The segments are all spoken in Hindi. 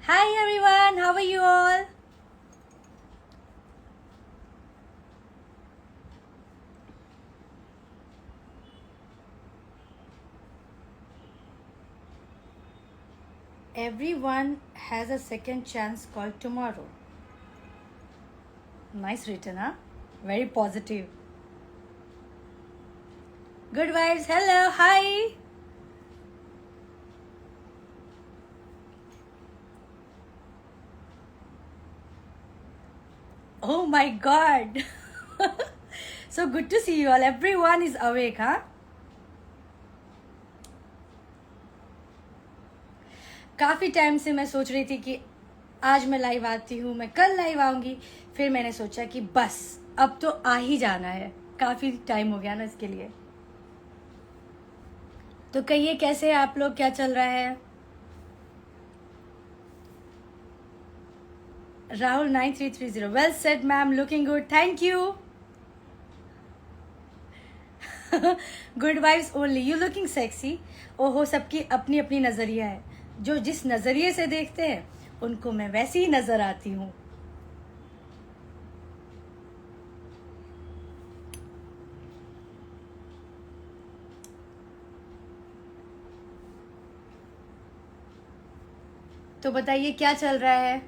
Hi everyone, how are you all? Everyone has a second chance called tomorrow. Nice written, huh? Very positive. Good vibes, hello, hi. Oh my god. So good to see you all. Everyone is awake, huh? काफ़ी टाइम से मैं सोच रही थी कि आज मैं लाइव आती हूँ, मैं कल लाइव आऊँगी. फिर मैंने सोचा कि बस अब तो आ ही जाना है. काफ़ी टाइम हो गया ना इसके लिए. तो कहिए कैसे हैं आप लोग, क्या चल रहा है? Rahul 9330. Well said, ma'am. Looking good. Thank you. Good vibes only. You looking sexy. ओहो, सबकी अपनी अपनी नज़रिया है. जो जिस नज़रिए से देखते हैं उनको मैं वैसी ही नज़र आती हूँ. तो बताइए क्या चल रहा है,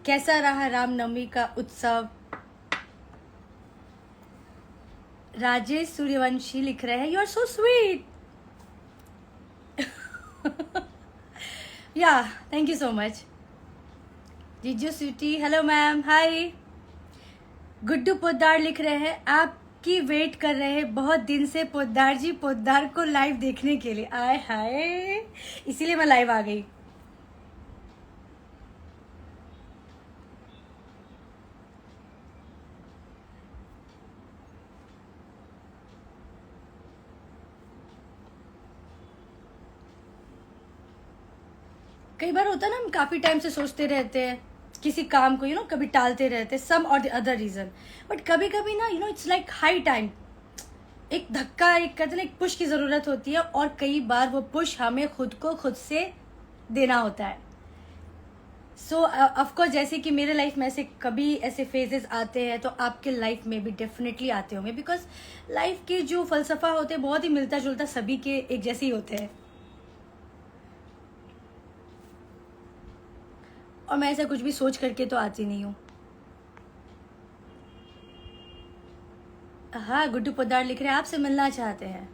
कैसा रहा रामनवमी का उत्सव? राजेश सूर्यवंशी लिख रहे हैं, यू आर सो स्वीट. या थैंक यू सो मच. जीजू स्वीटी, हेलो मैम, हाय. गुड्डू पोद्दार लिख रहे हैं, आपकी वेट कर रहे हैं बहुत दिन से पोद्दार जी, पोद्दार को लाइव देखने के लिए. आय हाय, इसीलिए मैं लाइव आ गई. कई बार होता है ना, हम काफ़ी टाइम से सोचते रहते हैं किसी काम को, कभी टालते रहते हैं, सम और द अदर रीज़न. बट कभी कभी ना इट्स लाइक हाई टाइम. एक धक्का, एक कहते ना, एक पुश की ज़रूरत होती है. और कई बार वो पुश हमें खुद को खुद से देना होता है. सो ऑफकोर्स जैसे कि मेरे लाइफ में ऐसे कभी ऐसे फेजेस आते हैं, तो आपके लाइफ में भी डेफिनेटली आते होंगे. बिकॉज लाइफ के जो फलसफा होते हैं बहुत ही मिलता जुलता, सभी के एक जैसे ही होते हैं. और मैं ऐसा कुछ भी सोच करके तो आती नहीं हूँ. हाँ, गुड्डू पोद्दार लिख रहे हैं आपसे मिलना चाहते हैं.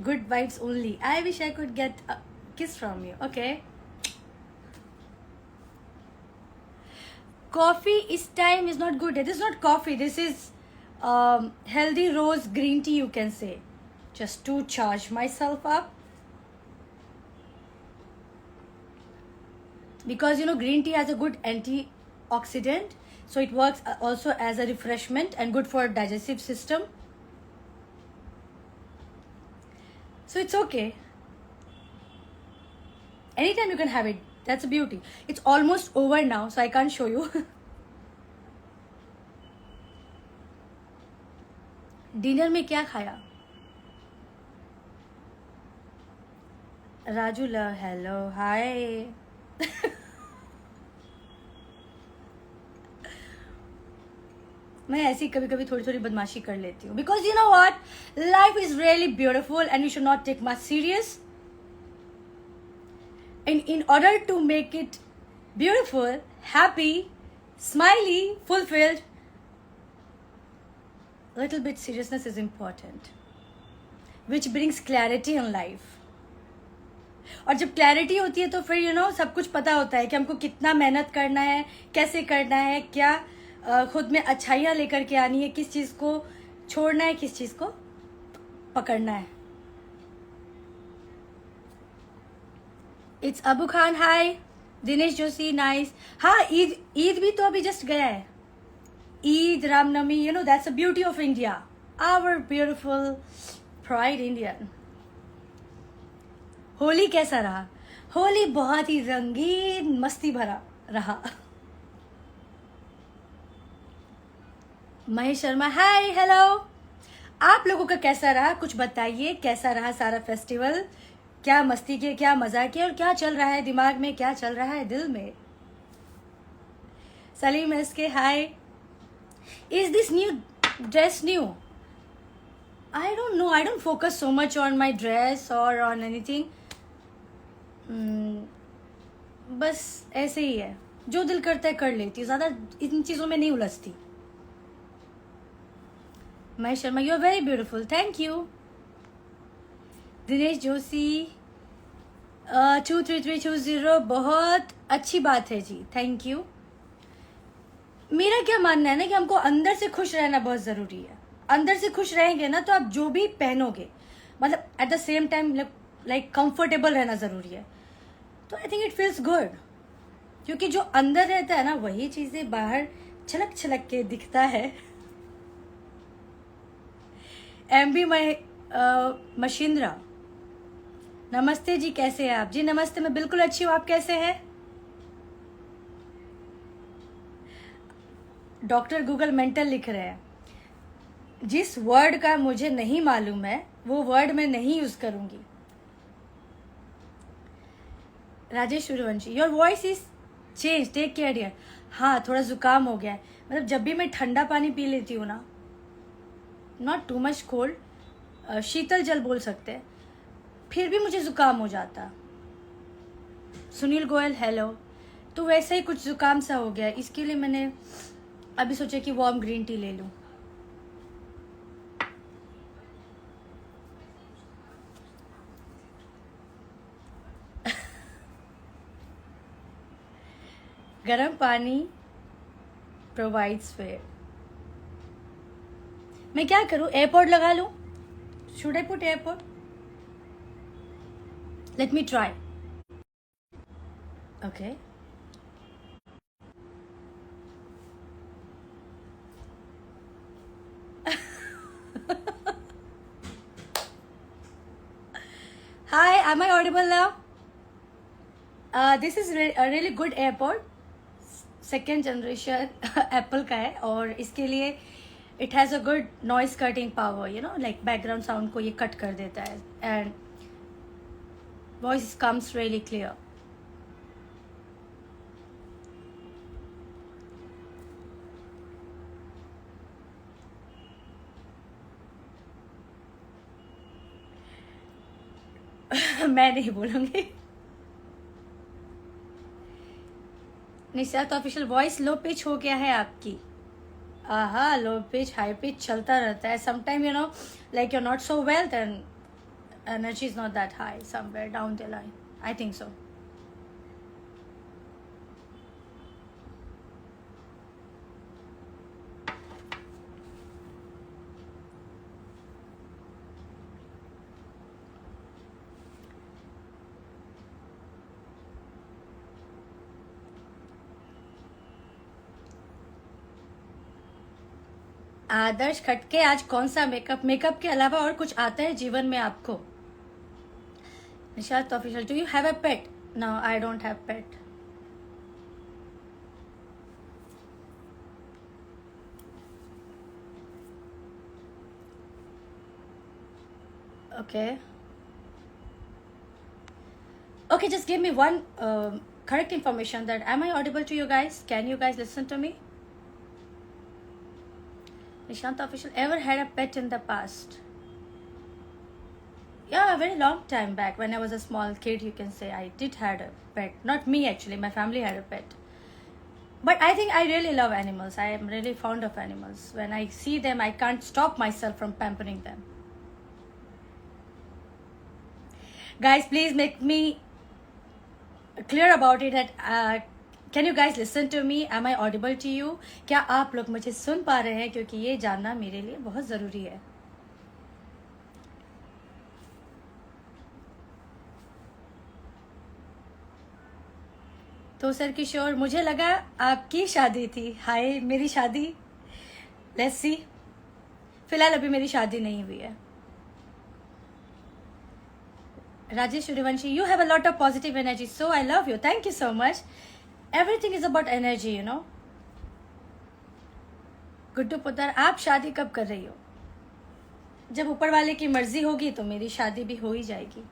Good vibes only. I wish I could get a kiss from you. Okay. Coffee this time is not good. This is not coffee. This is healthy rose green tea, you can say. Just to charge myself up. Because green tea has a good antioxidant. So it works also as a refreshment and good for digestive system. So it's okay. Anytime you can have it. That's a beauty. It's almost over now, so I can't show you. Dinner में क्या खाया? राजू हेलो, हाय. मैं ऐसी कभी कभी थोड़ी थोड़ी बदमाशी कर लेती हूँ. Because you know what, life is really beautiful and you should not take much serious. And in order to make it beautiful, happy, smiley, fulfilled, a little bit seriousness is important, which brings clarity in life. और जब क्लैरिटी होती है तो फिर सब कुछ पता होता है कि हमको कितना मेहनत करना है, कैसे करना है, क्या खुद में अच्छाइयाँ लेकर के आनी है, किस चीज़ को छोड़ना है, किस चीज़ को पकड़ना है. It's Abu Khan, hi. Dinesh Joshi, nice. हाँ, ईद भी तो अभी जस्ट गया है. Eid, Ramnavami, that's a beauty of India, our beautiful pride Indian. Holi कैसा रहा? होली बहुत ही रंगीन, मस्ती भरा रहा. Mahesh Sharma, hi hello. आप लोगों का कैसा रहा, कुछ बताइए। कैसा रहा सारा फेस्टिवल? क्या मस्ती किए, क्या मजा किया, और क्या चल रहा है दिमाग में, क्या चल रहा है दिल में? Salim S K, hi. Is this new dress new? I don't know, I don't focus so much on my dress और ऑन एनीथिंग। बस ऐसे ही है, जो दिल करता है कर लेती हूँ, ज़्यादा इन चीज़ों में नहीं उलझती। Mahesh Sharma, you are very beautiful, thank you. Dinesh Joshi 23320, बहुत अच्छी बात है जी, थैंक यू। मेरा क्या मानना है ना कि हमको अंदर से खुश रहना बहुत ज़रूरी है। अंदर से खुश रहेंगे ना तो आप जो भी पहनोगे, मतलब eight the same time like comfortable रहना ज़रूरी है। तो I think it feels good, क्योंकि जो अंदर रहता है ना वही चीज़ें बाहर छलक छलक के दिखता है। MB मशिंद्रा, नमस्ते जी, कैसे हैं आप? जी नमस्ते, मैं बिल्कुल अच्छी हूँ, आप कैसे हैं? डॉक्टर गूगल मेंटल लिख रहे हैं। जिस वर्ड का मुझे नहीं मालूम है वो वर्ड मैं नहीं यूज करूंगी। Rajesh Suryavanshi, your voice is change, take care dear. हाँ, थोड़ा जुकाम हो गया है। मतलब जब भी मैं ठंडा पानी पी लेती हूँ ना, नॉट टू मच कोल्ड, शीतल जल बोल सकते हैं, फिर भी मुझे जुकाम हो जाता। सुनील गोयल, हेलो। तो वैसे ही कुछ जुकाम सा हो गया, इसके लिए मैंने अभी सोचा कि वार्म ग्रीन टी ले लूं। गर्म पानी प्रोवाइड्स फेयर। मैं क्या करूं, एयरपोर्ट लगा लूं? Should I put airport? Let me try. Okay. Hi, am I audible now? This is a really good airport, second generation Apple का है, और इसके लिए it has a good noise cutting power, you know, like background sound को ये कट कर देता है, and voice comes really clear. मैं नहीं बोलूंगी। Nishat official, voice low pitch हो गया है आपकी। हाँ, लो पिच हाई पिच चलता रहता है sometime, you know, like you are not so well, then energy is not that high somewhere down the line, I think so. Adarsh Khatke, आज कौन सा मेकअप के अलावा और कुछ आता है जीवन में आपको? Nishat official, do you have a pet? No, I don't have pet. Okay. Okay, just give me one correct information that am I audible to you guys? Can you guys listen to me? Nishant official, ever had a pet in the past? Yeah, a very long time back when I was a small kid, you can say I did had a pet. Not me actually, my family had a pet. But I think I really love animals. I am really fond of animals. When I see them, I can't stop myself from pampering them. Guys, please make me clear about it that can you guys listen to me? Am I audible to you? क्या आप लोग मुझे सुन पा रहे हैं? क्योंकि ये जानना मेरे लिए बहुत ज़रूरी है। तो सर किशोर, मुझे लगा आपकी शादी थी। हाय, मेरी शादी, लेट्स सी। फिलहाल अभी मेरी शादी नहीं हुई है। Rajesh Suryavanshi, you have a lot of positive energy, so I love you. Thank you so much. Everything is about energy, you know. Guddu पुत्र, आप शादी कब कर रही हो? जब ऊपर वाले की मर्जी होगी तो मेरी शादी भी हो ही जाएगी।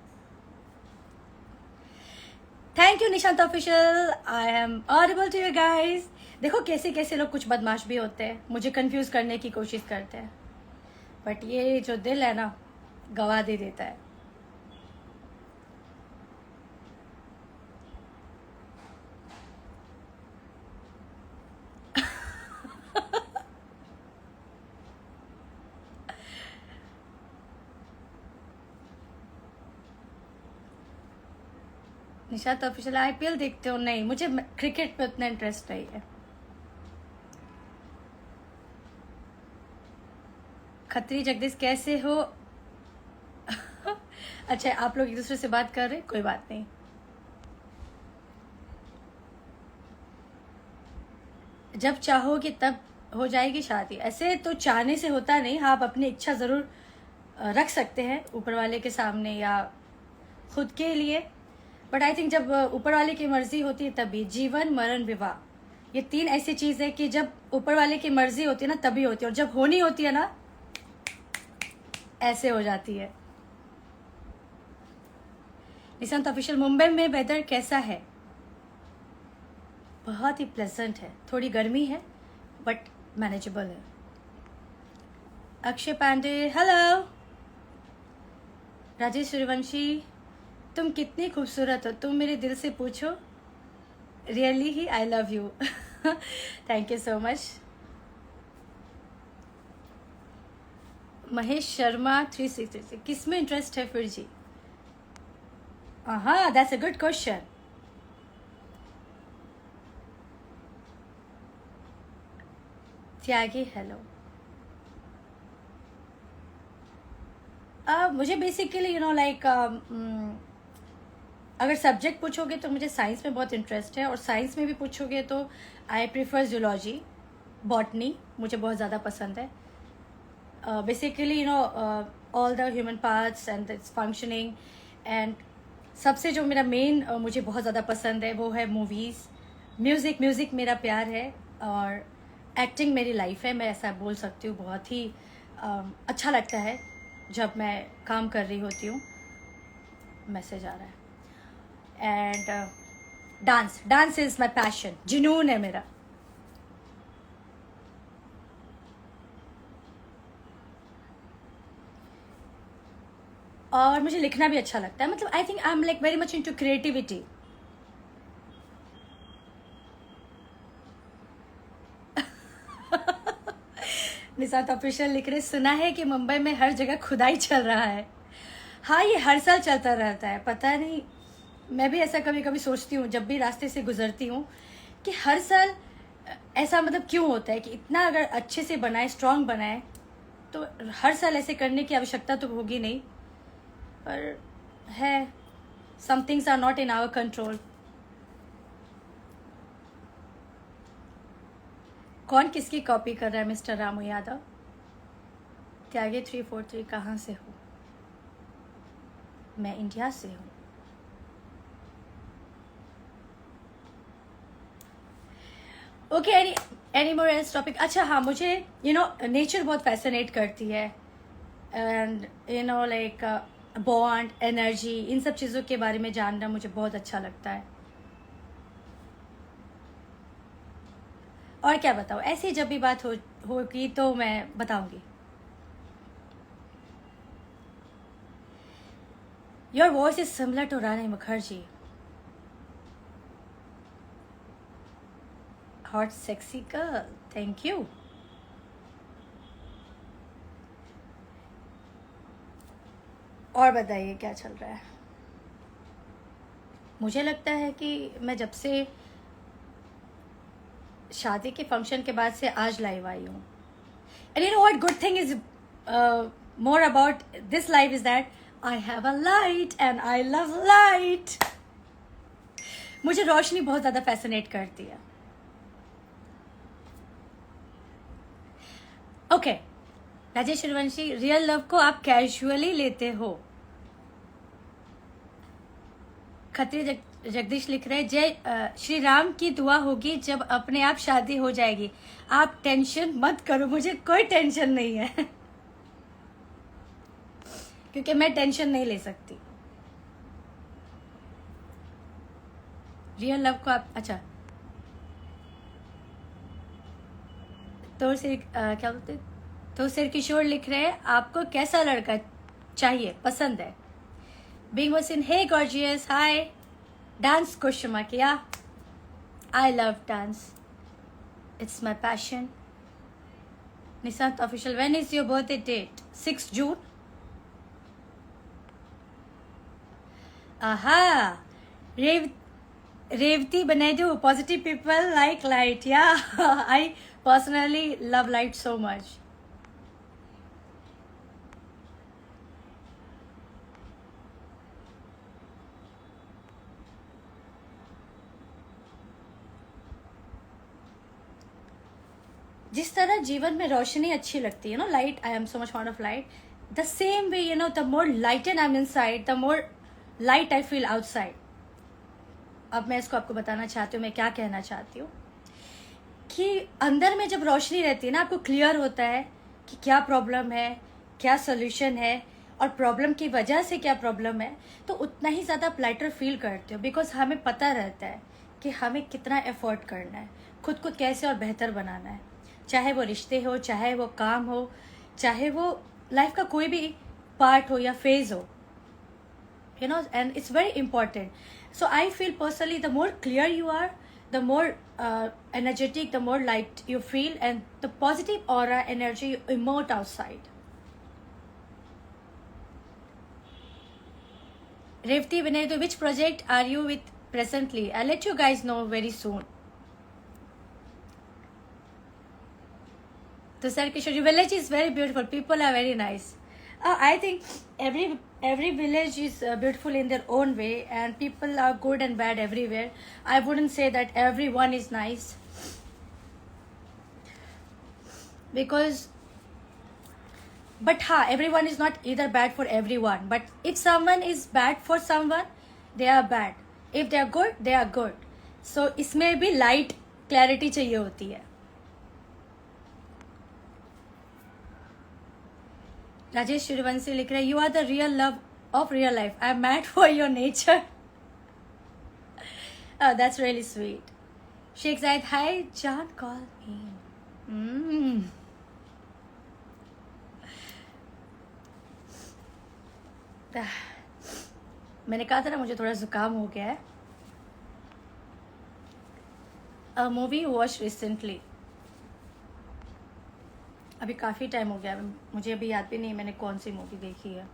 Thank you Nishant official, I am audible to you guys. देखो कैसे कैसे लोग कुछ बदमाश भी होते हैं, मुझे कंफ्यूज करने की कोशिश करते हैं, बट ये जो दिल है ना, गवा दे देता है। निशांत ऑफिशियल, आईपीएल देखते हो? नहीं, मुझे क्रिकेट पे उतना इंटरेस्ट नहीं है। खत्री जगदीश कैसे हो? अच्छा, आप लोग एक दूसरे से बात कर रहे हैं, कोई बात नहीं। जब चाहोगे तब हो जाएगी शादी। ऐसे तो चाहने से होता नहीं, हाँ आप अपनी इच्छा ज़रूर रख सकते हैं ऊपर वाले के सामने या खुद के लिए, बट आई थिंक जब ऊपर वाले की मर्जी होती है तभी। जीवन, मरण, विवाह, ये 3 ऐसी चीज़ है कि जब ऊपर वाले की मर्जी होती है ना तभी होती है, और जब होनी होती है ना ऐसे हो जाती है। निशांत ऑफिशियल, मुंबई में वेदर कैसा है? बहुत ही प्लेजेंट है, थोड़ी गर्मी है बट मैनेजेबल है। अक्षय पांडे, हेलो। राजेश सूर्यवंशी, तुम कितनी खूबसूरत हो, तुम मेरे दिल से पूछो। Really he, I love you. Thank you so much. Mahesh Sharma 360, किस में इंटरेस्ट है फिर जी? हाँ, that's a good question. Tyagi, hello. मुझे बेसिकली यू नो लाइक अगर सब्जेक्ट पूछोगे तो मुझे साइंस में बहुत इंटरेस्ट है, और साइंस में भी पूछोगे तो आई प्रीफर जूलॉजी, बॉटनी मुझे बहुत ज़्यादा पसंद है। Basically you know all the human parts and it's functioning, and सबसे जो मेरा मेन मुझे बहुत ज़्यादा पसंद है वो है मूवीज़, म्यूज़िक मेरा प्यार है, और एक्टिंग मेरी लाइफ है, मैं ऐसा बोल सकती हूँ। बहुत ही अच्छा लगता है जब मैं काम कर रही होती हूँ। मैसेज आ रहा है। And dance is my passion, जुनून है मेरा। और मुझे लिखना भी अच्छा लगता है, मतलब I think I am like very much into creativity. Nishant official लिख रहे, सुना है कि मुंबई में हर जगह खुदाई चल रहा है। हाँ, ये हर साल चलता रहता है, पता नहीं, मैं भी ऐसा कभी कभी सोचती हूँ जब भी रास्ते से गुजरती हूँ कि हर साल ऐसा मतलब क्यों होता है कि इतना अगर अच्छे से बनाए, स्ट्रांग बनाए, तो हर साल ऐसे करने की आवश्यकता तो होगी नहीं, पर है, some things are not in our control. कौन किसकी कॉपी कर रहा है मिस्टर रामू यादव? त्यागी 343, कहाँ से हो? मैं इंडिया से हूँ। Okay, any more else topic? अच्छा हाँ, मुझे यू नो नेचर बहुत फैसिनेट करती है, and you know like bond, energy, इन सब चीज़ों के बारे में जानना मुझे बहुत अच्छा लगता है। और क्या बताऊँ, ऐसी जब भी बात होगी तो मैं बताऊंगी। Your voice is similar to Rani Mukherjee. Hot sexy girl, thank you. और बताइए क्या चल रहा है? मुझे लगता है कि मैं जब से शादी के फंक्शन के बाद से आज लाइव आई हूँ, and you know what good thing is more about this live is that I have a light and I love light. मुझे रोशनी बहुत ज़्यादा फैसिनेट करती है। Okay, Rajesh Suryavanshi, real love को आप कैजुअली लेते हो? खत्री जगदीश लिख रहे हैं, जय श्री राम की दुआ होगी जब अपने आप शादी हो जाएगी, आप टेंशन मत करो, मुझे कोई टेंशन नहीं है क्योंकि मैं टेंशन नहीं ले सकती। रियल लव को आप, अच्छा तो सिर क्या बोलते, तो सिर किशोर लिख रहे हैं, आपको कैसा लड़का चाहिए, पसंद है? Being was in, hey gorgeous, hi. Dance question mark, yeah I love dance, it's my passion. Nishant official, when is your birthday date? 6 June. आहा, रेवती बने do positive people like light, yeah. I personally love light so much. जिस तरह जीवन में रोशनी अच्छी लगती है ना, light, I am so much fond of light, the same way you know, the more lighted I am inside, the more light I feel outside. अब मैं इसको आपको बताना चाहती हूँ, मैं क्या कहना चाहती हूँ कि अंदर में जब रोशनी रहती है ना, आपको क्लियर होता है कि क्या प्रॉब्लम है, क्या सोल्यूशन है, और प्रॉब्लम की वजह से क्या प्रॉब्लम है, तो उतना ही ज़्यादा आप लाइटर फील करते हो, बिकॉज हमें पता रहता है कि हमें कितना एफर्ट करना है, खुद को कैसे और बेहतर बनाना है, चाहे वो रिश्ते हो, चाहे वो काम हो, चाहे वो लाइफ का कोई भी पार्ट हो या फेज हो, you know, and it's very important. So I feel personally, the more clear you are, the more energetic, the more light you feel, and the positive aura energy you emote outside. Revati Vinay, which project are you with presently? I'll let you guys know very soon. Tushar Kishore, your village is very beautiful, people are very nice. I think every village is beautiful in their own way, and people are good and bad everywhere. I wouldn't say that everyone is nice, because but everyone is not either bad for everyone. But if someone is bad for someone, they are bad. If they are good, they are good. So इसमें भी light clarity चाहिए होती है. राजेश सूर्यवंशी लिख रहे हैं, you are the real love of real life, I am mad for your nature. That's really sweet. Sheikh Zayed, hi John, call मी। मैंने कहा था ना, मुझे थोड़ा जुकाम हो गया है। अ मूवी वॉच रिसेंटली, अभी काफ़ी टाइम हो गया, मुझे अभी याद भी नहीं मैंने कौन सी मूवी देखी है।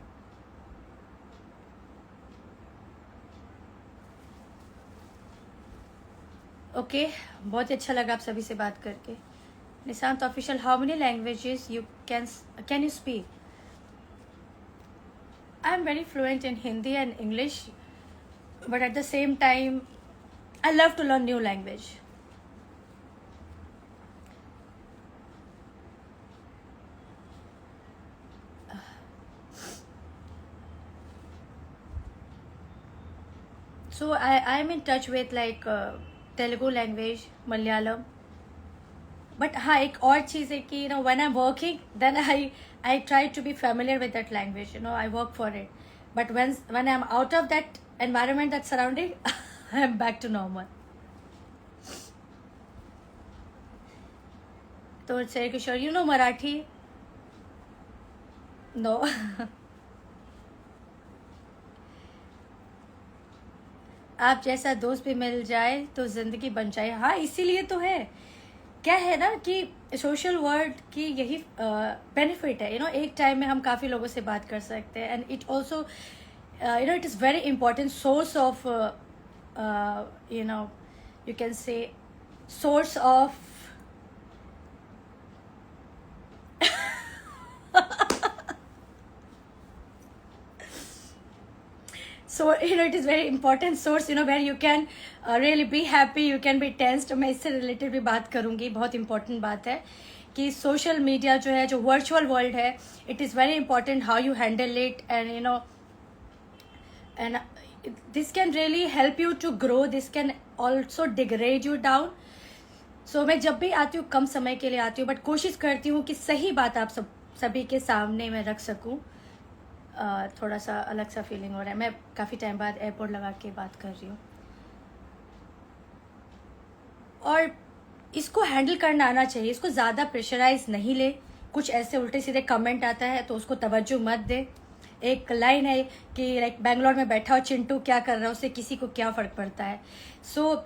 ओके, बहुत अच्छा लगा आप सभी से बात करके। Nishant official, how many languages you can you speak? I am very fluent in Hindi and English, but at the same time I love to learn new language. So I am in touch with like Telugu language, Malayalam. But हाँ, एक और चीज़ है कि when I'm working, then I try to be familiar with that language. I work for it. But when I'm out of that environment, that surrounding, I'm back to normal. तो Sri Kishore, you know Marathi? No. आप जैसा दोस्त भी मिल जाए तो जिंदगी बन जाए। हाँ, इसीलिए तो है, क्या है ना कि सोशल वर्ल्ड की यही बेनिफिट है। एक टाइम में हम काफ़ी लोगों से बात कर सकते हैं, and it also it is very important source of you can say source of So it is very important source where you can really be happy, you can be tensed. मैं इससे रिलेटेड भी बात करूँगी, बहुत इंपॉर्टेंट बात है कि सोशल मीडिया जो है, जो वर्चुअल वर्ल्ड है, it is very important how you handle it, and this can really help you to grow, this can also degrade you down. So मैं जब भी आती हूँ कम समय के लिए आती हूँ, बट कोशिश करती हूँ कि सही बात आप सभी के सामने मैं रख सकूँ. थोड़ा सा अलग सा फीलिंग हो रहा है. मैं काफ़ी टाइम बाद एयरपोर्ट लगा के बात कर रही हूँ. और इसको हैंडल करना आना चाहिए. इसको ज़्यादा प्रेशराइज नहीं ले. कुछ ऐसे उल्टे सीधे कमेंट आता है तो उसको तवज्जो मत दे. एक लाइन है कि लाइक बैंगलोर में बैठा हो चिंटू क्या कर रहा है, उससे किसी को क्या फ़र्क पड़ता है. सो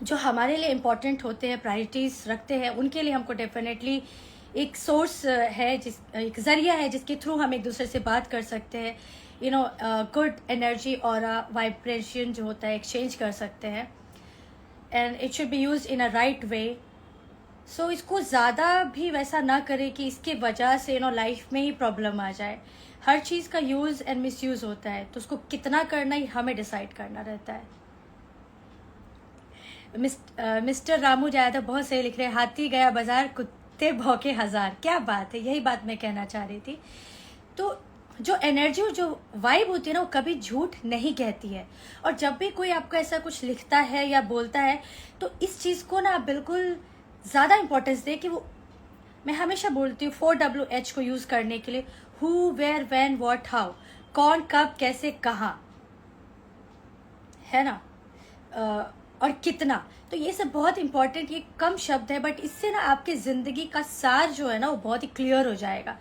जो हमारे लिए इम्पोर्टेंट होते हैं, प्रायोरिटीज़ रखते हैं, उनके लिए हमको डेफिनेटली एक सोर्स है, एक ज़रिया है जिसके थ्रू हम एक दूसरे से बात कर सकते हैं. गुड एनर्जी और वाइब्रेशन जो होता है एक्सचेंज कर सकते हैं. And it should be use in a right way. So इसको ज़्यादा भी वैसा ना करें कि इसके वजह से लाइफ में ही प्रॉब्लम आ जाए. हर चीज़ का यूज़ एंड मिसयूज़ होता है, तो उसको कितना करना ही हमें डिसाइड करना रहता है. मिस्टर रामू जायदा बहुत सही लिख रहे हैं. हाथी गया बाजार कुत्ते भौंके हजार. क्या बात है, यही बात मैं कहना चाह रही थी. तो जो एनर्जी और जो वाइब होती है ना, वो कभी झूठ नहीं कहती है. और जब भी कोई आपका ऐसा कुछ लिखता है या बोलता है, तो इस चीज़ को ना आप बिल्कुल ज़्यादा इंपॉर्टेंस दे कि वो, मैं हमेशा बोलती हूँ 4WH को यूज़ करने के लिए. Who, where, when, what, how. कौन, कब, कैसे, कहाँ, है ना. और कितना. तो ये सब बहुत इंपॉर्टेंट, ये कम शब्द है, बट इससे ना आपके ज़िंदगी का सार जो है ना वो बहुत ही क्लियर हो जाएगा.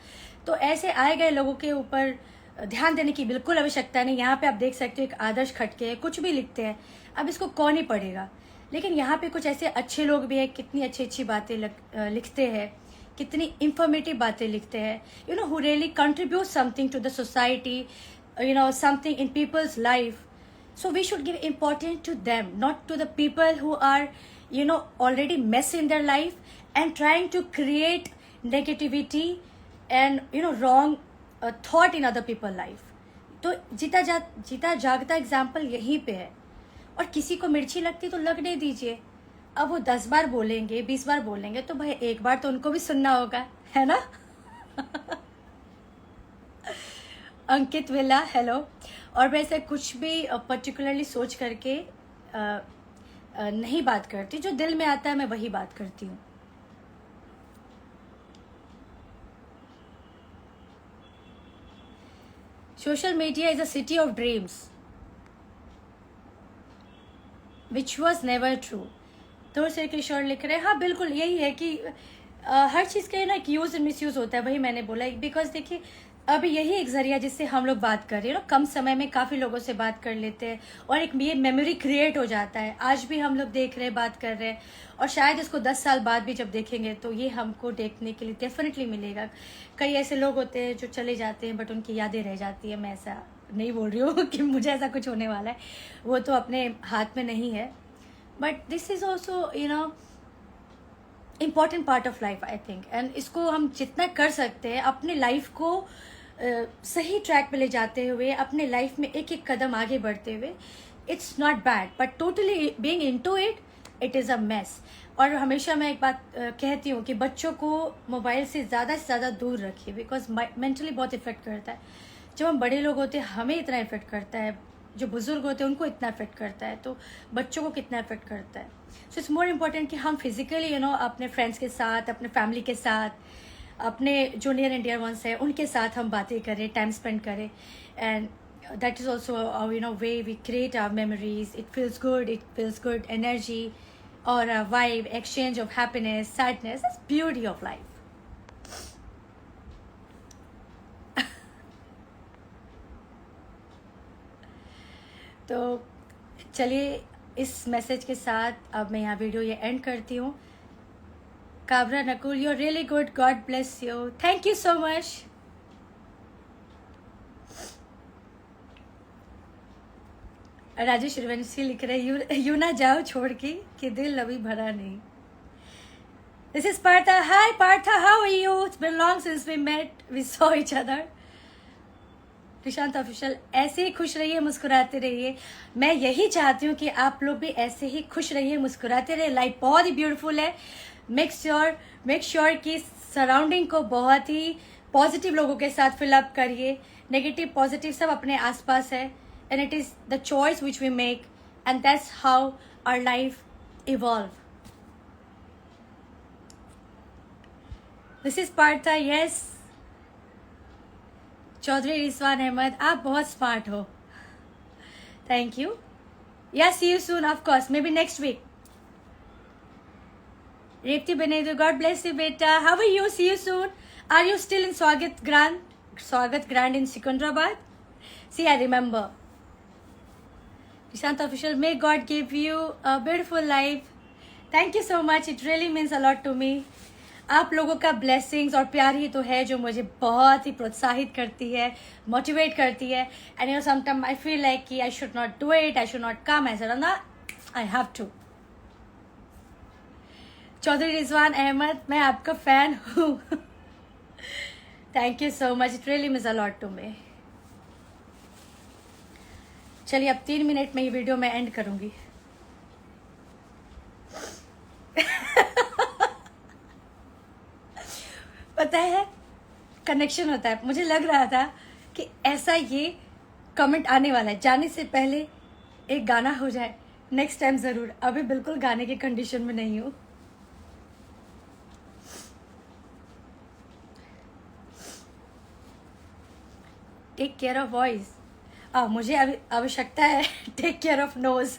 तो ऐसे आए गए लोगों के ऊपर ध्यान देने की बिल्कुल आवश्यकता नहीं. यहाँ पे आप देख सकते हो एक आदर्श खटके है, कुछ भी लिखते हैं. अब इसको कौन ही पढ़ेगा, लेकिन यहाँ पे कुछ ऐसे अच्छे लोग भी हैं, कितनी अच्छी अच्छी बातें लिखते हैं, कितनी इंफॉर्मेटिव बातें लिखते हैं. Who really contribute something to the society, something in people's life. So we should give importance to them, not to the people who are, already mess in their life and trying to create negativity and wrong thought in other people's life. तो जीता जागता एग्जाम्पल यहीं पे है. और किसी को मिर्ची लगती तो लगने दीजिए. अब वो 10 बार बोलेंगे, 20 बार बोलेंगे, तो भाई एक बार तो उनको भी सुनना होगा, है ना. अंकित विला, हेलो. और वैसे कुछ भी पर्टिकुलरली सोच करके नहीं बात करती. जो दिल में आता है मैं वही बात करती हूँ. Social media is a city of dreams which was never true. तो श्री किशोर लिख रहे हैं. हाँ बिल्कुल यही है कि हर चीज़ का एक यूज़ एंड मिस यूज़ होता है. वही मैंने बोला, बिकॉज देखिए अब यही एक जरिया जिससे हम लोग बात कर रहे हैं. कम समय में काफ़ी लोगों से बात कर लेते हैं और एक ये मेमोरी क्रिएट हो जाता है. आज भी हम लोग देख रहे हैं, बात कर रहे हैं, और शायद इसको 10 साल बाद भी जब देखेंगे तो ये हमको देखने के लिए डेफिनेटली मिलेगा. कई ऐसे लोग होते हैं जो चले जाते हैं बट उनकी यादें रह जाती है. मैं ऐसा नहीं बोल रही हूँ कि मुझे ऐसा कुछ होने वाला है, वो तो अपने हाथ में नहीं है. But this is also important part of life I think. And इसको हम जितना कर सकते हैं अपने लाइफ को सही ट्रैक पे ले जाते हुए, अपने लाइफ में एक एक कदम आगे बढ़ते हुए, it's not bad, but totally being into it is a mess. और हमेशा मैं एक बात कहती हूँ कि बच्चों को मोबाइल से ज़्यादा दूर रखिए, बिकॉज मेंटली बहुत इफेक्ट करता है. जब हम बड़े लोग होते हैं हमें इतना इफेक्ट करता है, जो बुजुर्ग होते हैं उनको इतना इफेक्ट करता है, तो बच्चों को कितना इफेक्ट करता है. सो इट्स मोर इम्पोर्टेंट कि हम फिजिकली अपने फ्रेंड्स के साथ, अपने फैमिली के साथ, अपने जो नियर एंड डियर वंस हैं उनके साथ हम बातें करें, टाइम स्पेंड करें. And that is also way we create our memories. It feels good energy और vibe, exchange of happiness, sadness, that's beauty of life. तो चलिए इस मैसेज के साथ अब मैं यहाँ वीडियो ये एंड करती हूँ. Kabra Nakul, you are really good, God bless you, thank you so much. Rajesh Rivanshi लिख रहे यू ना जाओ छोड़ के कि दिल अभी भरा नहीं. This is Partha. Hi Partha, how are you? It's been long since we met, we saw each other. Prashant official, ऐसे ही खुश रहिए, मुस्कुराते रहिए. मैं यही चाहती हूँ कि आप लोग भी ऐसे ही खुश रहिए, मुस्कुराते रहिए. लाइफ बहुत ही ब्यूटीफुल है. मेक श्योर कि सराउंडिंग को बहुत ही पॉजिटिव लोगों के साथ फिलअप करिए. नेगेटिव पॉजिटिव सब अपने आसपास है. and it is the choice which we make, and that's how our life evolve. This is Partha. Yes, Chaudhary Rizwan Ahmad, आप बहुत स्मार्ट हो. Thank you. Yeah see you soon, of course, maybe next week. रेप्ती बनेदु, गॉड ब्लेस यू बेटा. How are you? See you soon. Are you still in Swagat Grand in Secunderabad? See, I remember. Prashant Official, may God give you a beautiful life. Thank you so much. It really means a lot to me. आप लोगों का ब्लेसिंग्स और प्यार ही तो है जो मुझे बहुत ही प्रोत्साहित करती है, मोटिवेट करती है. And you know sometime I feel like कि I should not do it, I should not come. I said ना, I have to. Chaudhary Rizwan Ahmed, मैं आपका फैन हूँ. Thank you so much. It really means a lot to me. चलिए, अब 3 मिनट में ये वीडियो मैं एंड करूंगी. पता है, कनेक्शन होता है. मुझे लग रहा था कि ऐसा ये कमेंट आने वाला है. जाने से पहले एक गाना हो जाए. नेक्स्ट टाइम जरूर. अभी बिल्कुल गाने की कंडीशन में नहीं हूँ. Take care of voice. मुझे अभी आवश्यकता है टेक केयर ऑफ नोज.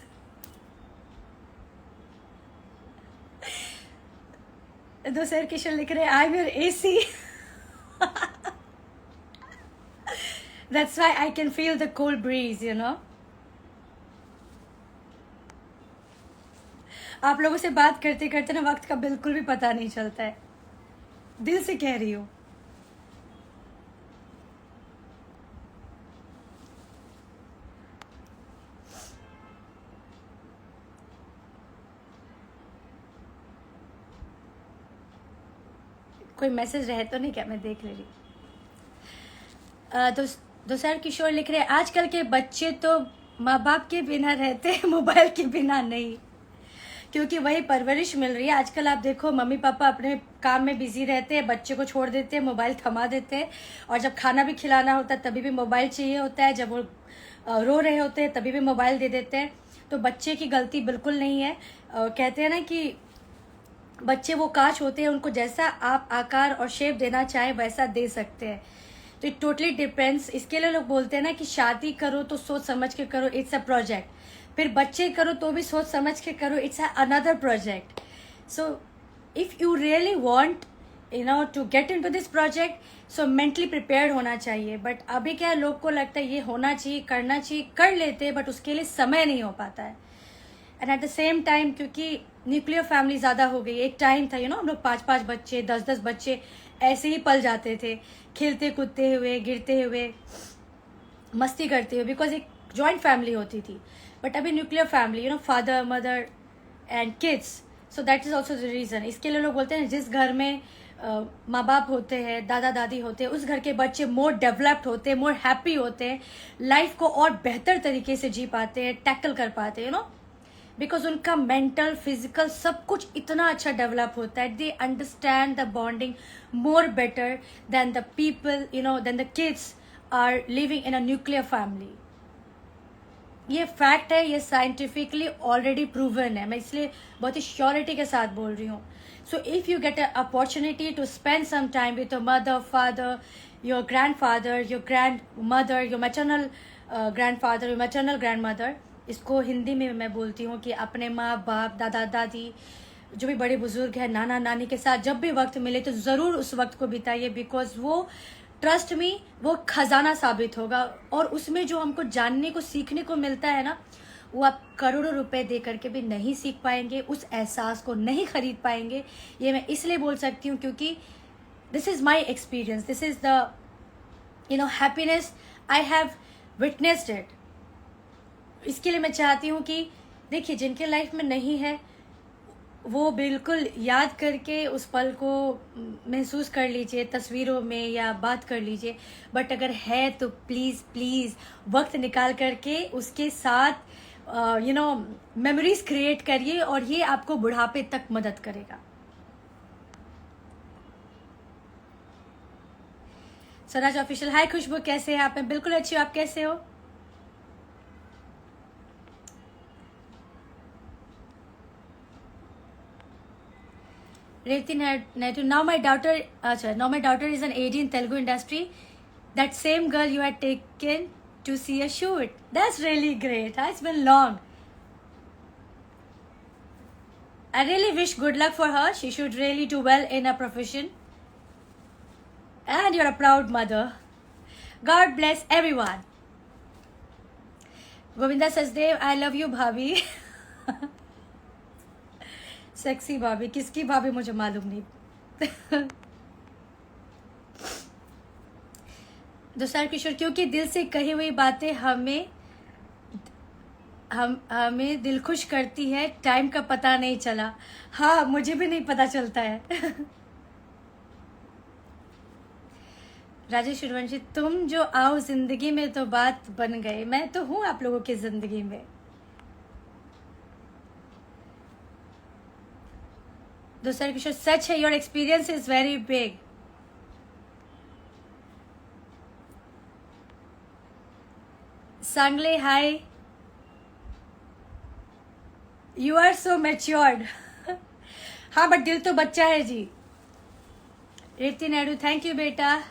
दो सर किशन लिख रहे I wear AC. That's why I can feel the cool breeze, you know. आप लोगों से बात करते करते ना वक्त का बिल्कुल भी पता नहीं चलता है. दिल से कह रही हूँ. कोई मैसेज रहे तो नहीं क्या? मैं देख ले रही. दोसर किशोर लिख रहे हैं आजकल के बच्चे तो माँ बाप के बिना रहते हैं, मोबाइल के बिना नहीं, क्योंकि वही परवरिश मिल रही है. आजकल आप देखो, मम्मी पापा अपने काम में बिजी रहते हैं, बच्चे को छोड़ देते हैं, मोबाइल थमा देते हैं, और जब खाना भी खिलाना होता है तभी भी मोबाइल चाहिए होता है, जब वो रो रहे होते हैं तभी भी मोबाइल दे देते हैं. तो बच्चे की गलती बिल्कुल नहीं है. कहते हैं ना कि बच्चे वो कांच होते हैं, उनको जैसा आप आकार और शेप देना चाहे वैसा दे सकते हैं. तो इट टोटली डिपेंड्स. इसके लिए लोग बोलते हैं ना कि शादी करो तो सोच समझ के करो, इट्स अ प्रोजेक्ट. फिर बच्चे करो तो भी सोच समझ के करो, it's another project. So if you really want to get into this project, so mentally prepared होना चाहिए. बट अभी क्या है, लोग को लगता है ये होना चाहिए, करना चाहिए, कर लेते हैं, बट उसके लिए समय नहीं हो पाता है. And eight the same time, क्योंकि न्यूक्लियर फैमिली ज़्यादा हो गई. एक टाइम था हम लोग 5-5 बच्चे, 10-10 बच्चे ऐसे ही पल जाते थे, खेलते कूदते हुए, गिरते हुए, मस्ती करते हुए, बिकॉज एक जॉइंट फैमिली होती थी. बट अभी nuclear family, father mother and kids. So that is also the reason. इसके लिए लोग बोलते हैं जिस घर में माँ बाप होते हैं, दादा दादी होते हैं, उस घर के बच्चे मोर डेवलप्ड होते हैं, मोर हैप्पी होते हैं, लाइफ को और बेहतर तरीके से जी पाते हैं, टैकल कर पाते हैं, बिकॉज उनका मेंटल फिजिकल सब कुछ इतना अच्छा डेवलप होता है. They understand the bonding more better than the people, than the kids are living in a nuclear family. ये फैक्ट है, ये साइंटिफिकली ऑलरेडी प्रूवन है. मैं इसलिए बहुत ही श्योरिटी के साथ बोल रही हूँ. So if you get a opportunity to spend some time with your mother, father, your grandfather, your grand mother, your maternal grandfather, your maternal grand mother, इसको हिंदी में मैं बोलती हूँ कि अपने माँ बाप, दादा दादी, जो भी बड़े बुजुर्ग हैं, नाना नानी के साथ जब भी वक्त मिले तो ज़रूर उस वक्त को बिताइए. बिकॉज वो, ट्रस्ट मी, वो खजाना साबित होगा. और उसमें जो हमको जानने को, सीखने को मिलता है ना, वो आप करोड़ों रुपए दे करके भी नहीं सीख पाएंगे, उस एहसास को नहीं खरीद पाएंगे. ये मैं इसलिए बोल सकती हूँ क्योंकि this is my experience, this is the happiness I have witnessed it. इसके लिए मैं चाहती हूँ कि देखिए, जिनके लाइफ में नहीं है वो बिल्कुल याद करके उस पल को महसूस कर लीजिए, तस्वीरों में या बात कर लीजिए. बट अगर है तो प्लीज़ प्लीज़ वक्त निकाल करके उसके साथ मेमोरीज क्रिएट करिए, और ये आपको बुढ़ापे तक मदद करेगा. स्वराज ऑफिशियल, हाय खुशबू, कैसे हैं आप? मैं बिल्कुल अच्छी हूँ, आप कैसे हो? Revati Naidu, now my daughter, now my daughter is an AD in Telugu industry. That same girl you had taken to see a shoot. That's really great. It's been long. I really wish good luck for her. She should really do well in her profession. And you're a proud mother. God bless everyone. Govinda Sachdev, I love you, Bhabhi. Sexy भाभी, किसकी भाभी मुझे मालूम नहीं. तुषार किशोर, क्योंकि दिल से कही हुई बातें हमें दिल खुश करती है, टाइम का पता नहीं चला. हाँ, मुझे भी नहीं पता चलता है. राजेश सूर्यवंशी, तुम जो आओ जिंदगी में तो बात बन गए. मैं तो हूँ आप लोगों की जिंदगी में. दूसरा किशोर, सच है, your experience is very big. Sangle, hi. You are so matured. हाँ, बट दिल तो बच्चा है जी. रेवती नायडू, थैंक यू बेटा.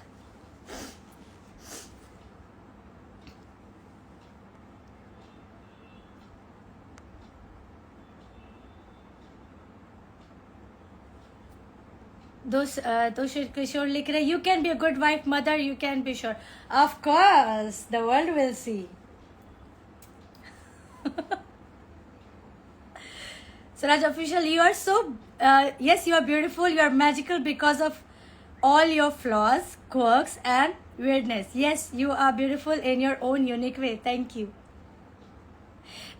दोष किशोर लिख रहे, you can be a good wife mother, you can be sure. Of course, the world will see. Suraj Official, you are so, yes, you are beautiful, you are magical because of all your flaws, quirks and weirdness. Yes, you are beautiful in your own unique way. Thank you.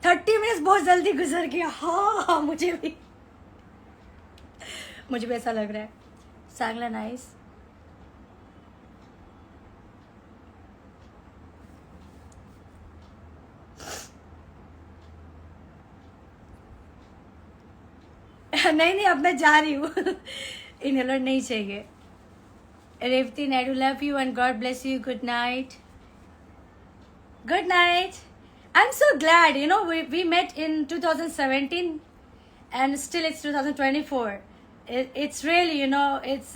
30 minute बहुत जल्दी गुजर गया. हाँ, मुझे भी ऐसा लग रहा है. सांगला, नाइस. नहीं, अब मैं जा रही हूँ. इनहेलर नहीं चाहिए. Revathi Naidu, love you and God bless you. Good night. Good night. I am so glad, you know, we met in 2017 and still it's 2024. It's really, you know, it's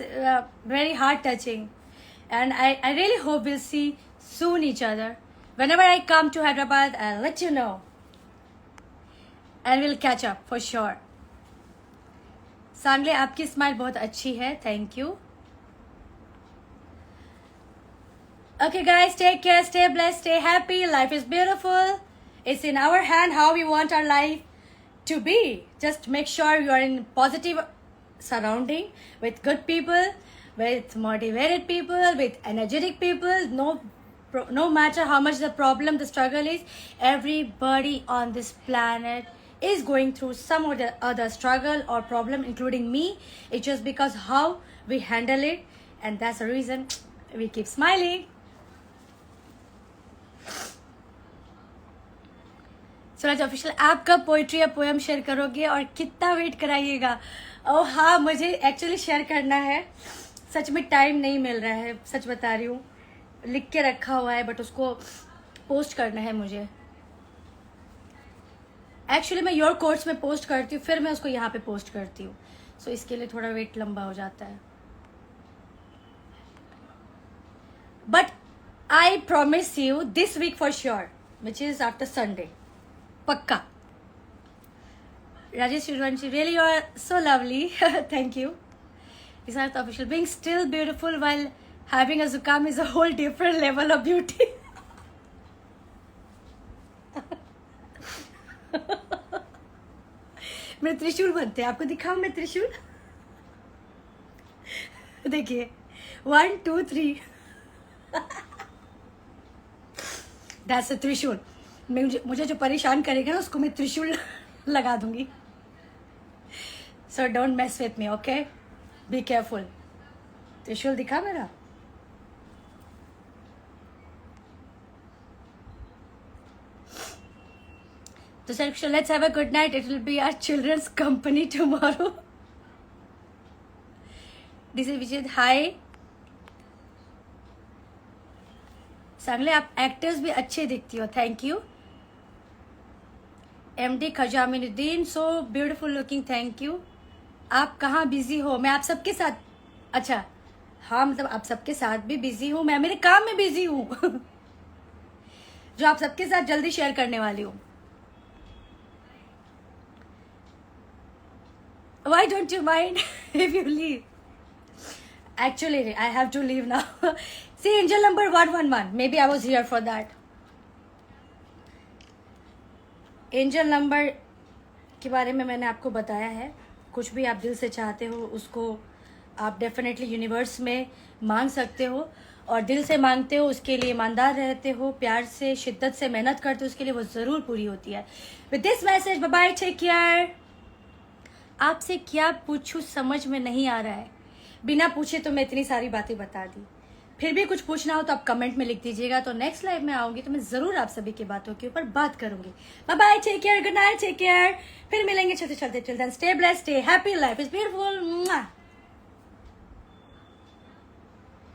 very heart touching, and I really hope we'll see soon each other. Whenever I come to Hyderabad, I'll let you know, and we'll catch up for sure. सांगले, आपकी स्माइल बहुत अच्छी है. Thank you. Okay guys, take care, stay blessed, stay happy. Life is beautiful. It's in our hand how we want our life to be. Just make sure you are in positive surrounding with good people, with motivated people, with energetic people. No matter how much the problem, the struggle is, everybody on this planet is going through some or the other struggle or problem, including me. It's just because how we handle it, and that's the reason we keep smiling. Suraj official, आप कब पोइट्री या पोएम शेयर करोगे और कितना वेट कराइएगा? ओह हाँ, मुझे एक्चुअली शेयर करना है. सच में टाइम नहीं मिल रहा है, सच बता रही हूँ. लिख के रखा हुआ है, बट उसको पोस्ट करना है मुझे. एक्चुअली मैं योर कोर्स में पोस्ट करती हूँ, फिर मैं उसको यहाँ पे पोस्ट करती हूँ. सो इसके लिए थोड़ा वेट लंबा हो जाता है. But I promise you this week for sure, which is after Sunday. पक्का. Rajesh Suryavanshi, really you are so lovely. Thank you. Isaac Official, being still beautiful while having a zukam is a whole different level of beauty. मेरे त्रिशूल बनते हैं, आपको दिखाऊं मैं त्रिशूल? देखिए, 1 2 3. That's a त्रिशूल. मुझे जो परेशान करेगा ना, उसको मैं त्रिशूल लगा दूंगी. So don't mess with me, okay? Be careful. त्रिशूल दिखा मेरा? तो sir, let's have a good night. It will be our children's company tomorrow. This is Vijay. Hi. सांगले, आप एक्टर्स भी अच्छे दिखती हो. Thank you. MD खजामिनुद्दीन, so beautiful looking. Thank you. आप कहाँ बिजी हो? मैं आप सबके साथ, अच्छा हाँ मतलब आप सबके साथ भी बिजी हूँ, मैं मेरे काम में बिजी हूँ जो आप सबके साथ जल्दी शेयर करने वाली हूँ. Why don't you mind if you leave? Actually, I have to leave now. See, angel number 111. Maybe I was here for that. Angel number के बारे में मैंने आपको बताया है. कुछ भी आप दिल से चाहते हो उसको आप डेफिनेटली यूनिवर्स में मांग सकते हो, और दिल से मांगते हो उसके लिए ईमानदार रहते हो, प्यार से शिद्दत से मेहनत करते हो, उसके लिए वो ज़रूर पूरी होती है. With this message bye bye, take care. आपसे क्या पूछूं समझ में नहीं आ रहा है. बिना पूछे तो मैं इतनी सारी बातें बता दी. फिर भी कुछ पूछना हो तो आप कमेंट में लिख दीजिएगा. तो नेक्स्ट लाइव में आऊंगी तो मैं जरूर आप सभी की बातों के ऊपर बात करूंगी. Bye bye, take care, good night, take care. फिर मिलेंगे चलते चलते. Till then stay blessed, stay happy, life is beautiful.